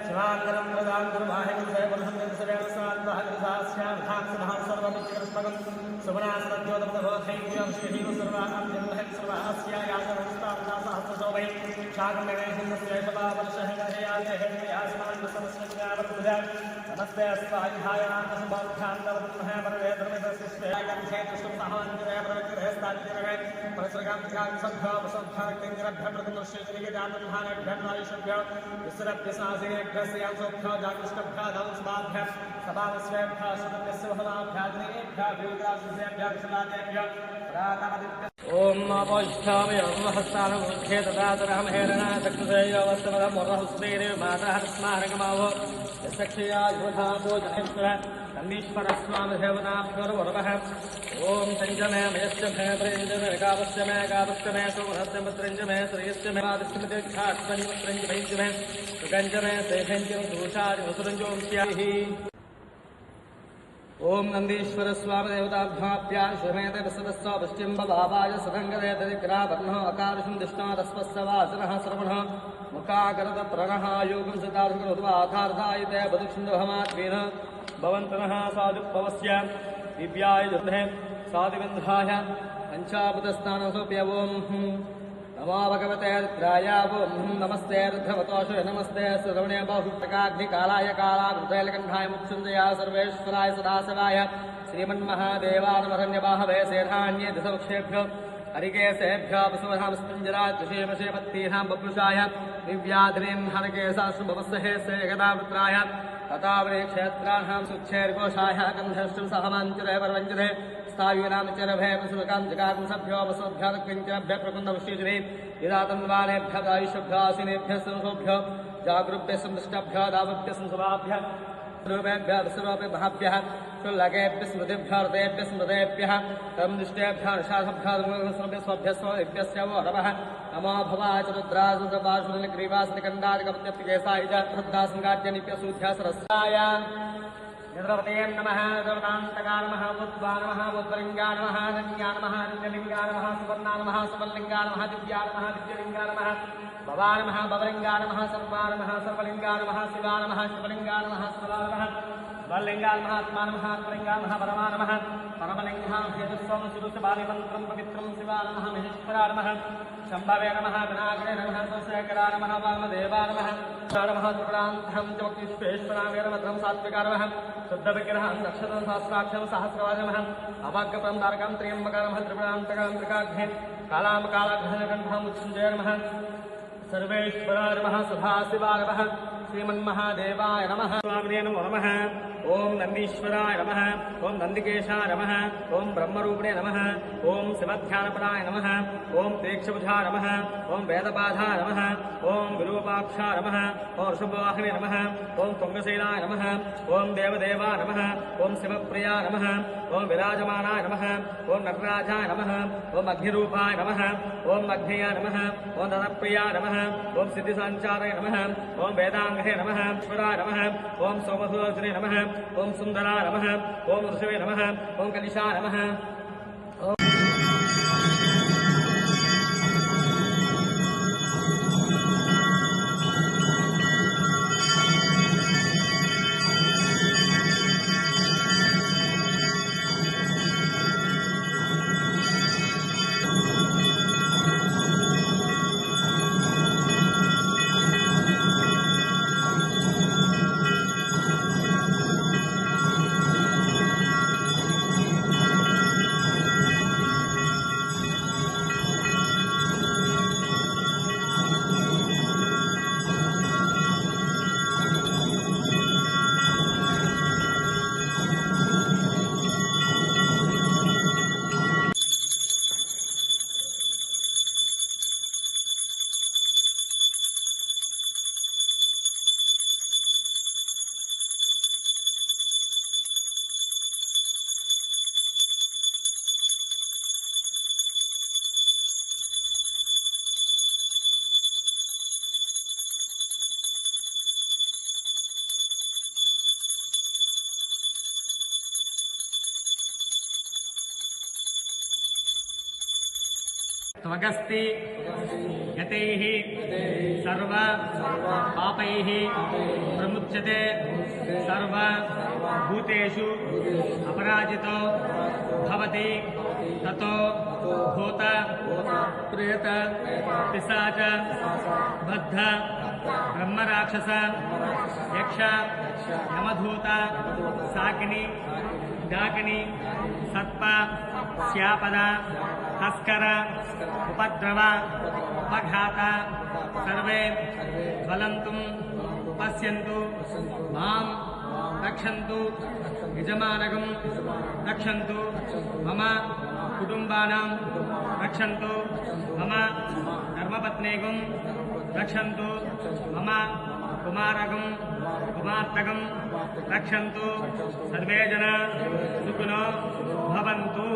शिवान्तरं प्रदान्तर्माहितसेवनसंस्कृतव्यवस्थान्तःकृतास्यार्थांसमः सुमनासनद्योतपदबोधैभ्यं श्रीः सर्वास्यायासनस्तान्तासहस्रशोभै शाकमेषवावर्षहयासमान्तसमस्यावर्तुजा नमस्ते अस्वायुधायान्तसुबौद्ध्यान्तवत्मः परवेदर्मितशिष्टयागन्धेतुष्टसहान्तरे प्रवृत्तिरहस्तान्तिरहे परसृगाभ्यां विसरभ्यसासिनेभ्यस्यांसोभ्यो जागृष्टभ्यादांसुभाभ्यः सभावस्वेभ्यः सुतभ्यस्य भवाभ्याग्नेभ्यः भीग्रासेभ्यः विसलादेभ्यः प्रातमदित्य ओम नमोष्ठामि अवहस्तानमुखे तदातरहमहेरणा चक्षुषेयवस्तमदं वरहुस्तेरे मातः स्मारकमावो यस्सक्षया योधातो जनेश्वर नन्दीश्वरस्वामी देवताभ्योर्वरवः ओम संजमे मयस्य मे प्रेञ्जमे एकावस्य मे सुमहस्य मत्रेञ्जमे श्रेयस्य मे आदित्यमे खाट्पनि मत्रेञ्जमे सुगञ्जमे सेखञ्जमे दोषादि वसुरञ्जोंस्याहि ओम नंदीश्वर स्वामी देवताभ्याप्या शुभेत विश्वस्व पश्चिम्बभावाय सदङ्गदेतविग्रावर्णः अकादशं दिष्टादस्पस्सवासनः श्रवणः मुखाकरत प्रणः योगं सदार्थकृत्वाथार्थायते बदुक्षुन्दभमात्वेन भवन्तनः साधुपवस्य दिव्याय जुद्धे साधिबन्धाय पञ्चाभूतस्नानसोऽप्यवोम् नमो भगवते रुद्राय ओं नमस्ते रुद्रवतोषे नमस्ते श्रवणे बहुप्रकाग्निकालाय कालावृतैलकण्ठाय मुक्षुञ्जयाय सर्वेश्वराय सदाशिवाय श्रीमन्महादेवानमरण्यबाहवे सेनान्ये दिशवक्षेभ्यो हरिकेशेभ्यो वसुमधामस्पञ्जराय तुषेमशेपत्तीनां बभ्रुषाय दिव्याद्रीन् हरकेशाश्रुभवस्सहे सेकदावृत्राय तथावरेक्षेत्राणां सुक्षेर्घोषाय गन्धश्रं सहमाञ्चरे परवञ्चरे स्थायूनां चरभे वसुकां सभ्यो वसुभ्यः प्रकुन्दवश्रीजने विदातन्वालेभ्यः दायुषभ्यः आसीनेभ्यः संसोभ्यः जागृभ्यः संदृष्टभ्यः दावभ्यः संसभाभ्यः रूपेभ्यः विसर्वभ्यः शुल्लकेभ्यः स्मृतिभ्यः हृदयेभ्यः स्मृतेभ्यः तमदृष्टेभ्यः निषादभ्यः स्वभ्यस्य वो रवः नमो भवाय च रुद्रासुरवासुनिग्रीवासनिकण्डादिकपत्यप्तिकेशाय च श्रद्धासङ्गाद्यनिप्यसूध्या सरस्याय निद्रवते नमः देवतान्तका नमः बुद्ध्वा नमः बुद्धलिङ्गा नमः नन्या नमः नन्यलिङ्गा नमः सुवर्णा नमः सुवर्लिङ्गा नमः दिव्या नमः दिव्यलिङ्गा नमः भवा नमः भवलिङ्गा नमः सर्वा नमः सर्वलिङ्गा नमः शिवा नमः शिवलिङ्गा नमः शिवा नमः वल्लिङ्गा नमः आत्मा नमः आत्मलिङ्गा नमः परमा नमः परमलिङ्गः भेदस्वं सुरुषबालिमन्त्रं पवित्रं शिवा नमः महेश्वरा नमः शम्भवे नमः विनायकने नमः सोशेखरा नमः वामदेवा नमः नमः त्रिपुरान्तं च वक्तिष्पेश्वरा वीरभद्रं सात्विका नमः शुद्धविग्रहं नक्षत्रं सहस्राक्षं सहस्रवाज नमः अवाक्यपरं तारकं त्र्यम्बकं नमः त्रिपुरान्तकं त्रिकाग्ने कालां कालाघ्नकण्ठं मुच्छुञ्जय नमः सर्वेश्वराय नमः सदाशिवाय नमः श्रीमन्महादेवाय नमः स्वामिने नमो नमः ओम नंदीश्वराय नमः ओम नंदिकेशाय नमः ओम ब्रह्मरूपिणे नमः ओम शिवध्यानपराय नमः ओम प्रेक्षभुजाय नमः ओम वेदपाधाय नमः ओम विरूपाक्षाय नमः ओम ऋषभवाहने नमः ओम तुंगशैलाय नमः ओम देवदेवाय नमः ओम शिवप्रियाय नमः ओम विराजमानाय नमः ओम नटराजाय नमः ओम अग्निरूपाय नमः ओम अग्नेयाय नमः ओम दत्तप्रियाय नमः ओम सिद्धिसञ्चाराय नमः ओम वेदांगे नमः ईश्वराय नमः ओम सोमसुदर्शने नमः ओम सुंदराय नमः ओम ऋषवे नमः ओम कलिशाय नमः त्वगस्ति यतैः सर्व पापैः प्रमुच्यते सर्व भूतेषु अपराजितो भवति ततो भूत प्रेत पिशाच बद्ध ब्रह्मराक्षस यक्ष यमधूत साकिनी डाकिनी सर्प श्यापद तस्कर उपद्रव उपघात सर्वे ज्वलन्तुं पश्यन्तु मां रक्षन्तु यजमानगं रक्षन्तु मम कुटुम्बानां रक्षन्तु मम धर्मपत्नीगं रक्षन्तु मम कुमारगं कुमार्तगं रक्षन्तु सर्वे जना सुखिनो भवन्तु।